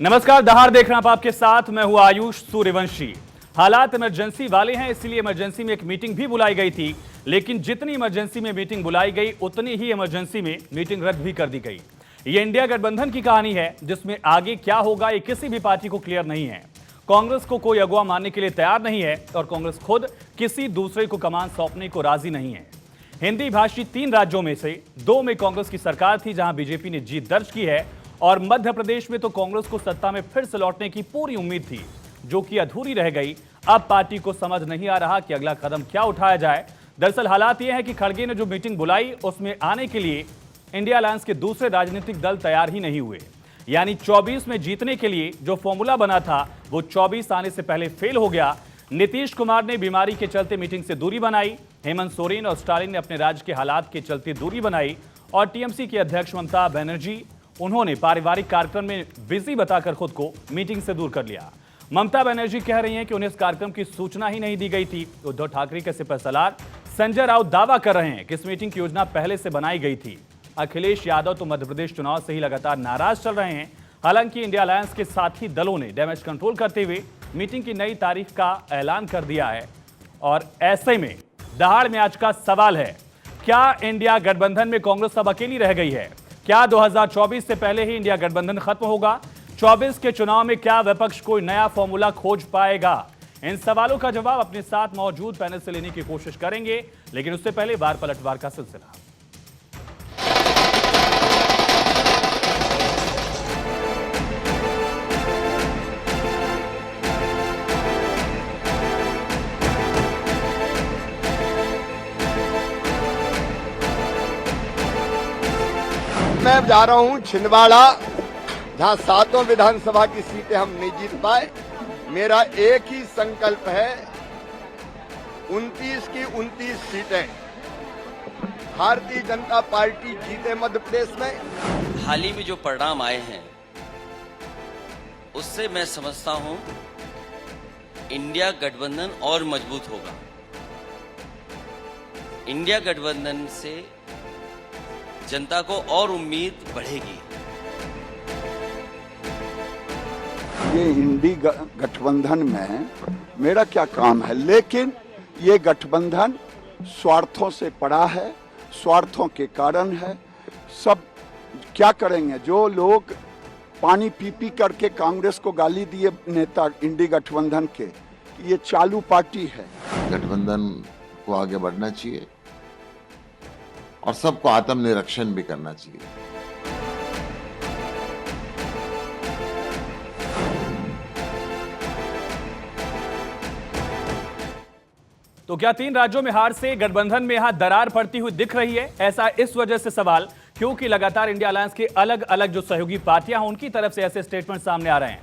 नमस्कार, दहाड़ देख रहे हैं आप, आपके साथ मैं हूं आयुष सूर्यवंशी। हालात इमरजेंसी वाले हैं, इसलिए इमरजेंसी में एक मीटिंग भी बुलाई गई थी, लेकिन जितनी इमरजेंसी में मीटिंग बुलाई गई उतनी ही इमरजेंसी में मीटिंग रद्द भी कर दी गई। ये इंडिया गठबंधन की कहानी है, जिसमें आगे क्या होगा ये किसी भी पार्टी को क्लियर नहीं है। कांग्रेस को कोई अगुवा मानने के लिए तैयार नहीं है और कांग्रेस खुद किसी दूसरे को कमान सौंपने को राजी नहीं है। हिंदी भाषी 3 राज्यों में से 2 में कांग्रेस की सरकार थी, जहां बीजेपी ने जीत दर्ज की है, और मध्य प्रदेश में तो कांग्रेस को सत्ता में फिर से लौटने की पूरी उम्मीद थी, जो कि अधूरी रह गई। अब पार्टी को समझ नहीं आ रहा कि अगला कदम क्या उठाया जाए। दरअसल हालात यह है कि खड़गे ने जो मीटिंग बुलाई उसमें आने के लिए इंडिया अलायंस के दूसरे राजनीतिक दल तैयार ही नहीं हुए। यानी 24 में जीतने के लिए जो फॉर्मूला बना था वो 24 आने से पहले फेल हो गया। नीतीश कुमार ने बीमारी के चलते मीटिंग से दूरी बनाई, हेमंत सोरेन और स्टालिन ने अपने राज्य के हालात के चलते दूरी बनाई, और टीएमसी के अध्यक्ष ममता बनर्जी, उन्होंने पारिवारिक कार्यक्रम में बिजी बताकर खुद को मीटिंग से दूर कर लिया। ममता बनर्जी कह रही हैं कि उन्हें इस कार्यक्रम की सूचना ही नहीं दी गई थी। उद्धव ठाकरे के सिपहसालार संजय राउत दावा कर रहे हैं कि इस मीटिंग की योजना पहले से बनाई गई थी। अखिलेश यादव तो मध्य प्रदेश चुनाव से ही लगातार नाराज चल रहे हैं। हालांकि इंडिया अलायंस के साथी दलों ने डैमेज कंट्रोल करते हुए मीटिंग की नई तारीख का ऐलान कर दिया है। और ऐसे में दहाड़ में आज का सवाल है, क्या इंडिया गठबंधन में कांग्रेस अब अकेली रह गई है? क्या 2024 से पहले ही इंडिया गठबंधन खत्म होगा? 24 के चुनाव में क्या विपक्ष कोई नया फॉर्मूला खोज पाएगा? इन सवालों का जवाब अपने साथ मौजूद पैनल से लेने की कोशिश करेंगे, लेकिन उससे पहले वार पलटवार का सिलसिला। मैं जा रहा हूं छिंदवाड़ा, जहां 7 विधानसभा की सीटें हम नहीं जीत पाए। मेरा एक ही संकल्प है, 29 की 29 सीटें भारतीय जनता पार्टी जीते मध्य प्रदेश में। हाल ही में जो परिणाम आए हैं उससे मैं समझता हूं इंडिया गठबंधन और मजबूत होगा। इंडिया गठबंधन से जनता को और उम्मीद बढ़ेगी। ये इंडी गठबंधन में मेरा क्या काम है, लेकिन ये गठबंधन स्वार्थों से पड़ा है, स्वार्थों के कारण है। सब क्या करेंगे? जो लोग पानी पी पी करके कांग्रेस को गाली दिए नेता इंडी गठबंधन के, ये चालू पार्टी है। गठबंधन को आगे बढ़ना चाहिए और सबको आत्मनिरीक्षण भी करना चाहिए। तो क्या 3 राज्यों में हार से गठबंधन में यहां दरार पड़ती हुई दिख रही है? ऐसा इस वजह से सवाल क्योंकि लगातार इंडिया अलायंस के अलग अलग जो सहयोगी पार्टियां हैं उनकी तरफ से ऐसे स्टेटमेंट सामने आ रहे हैं।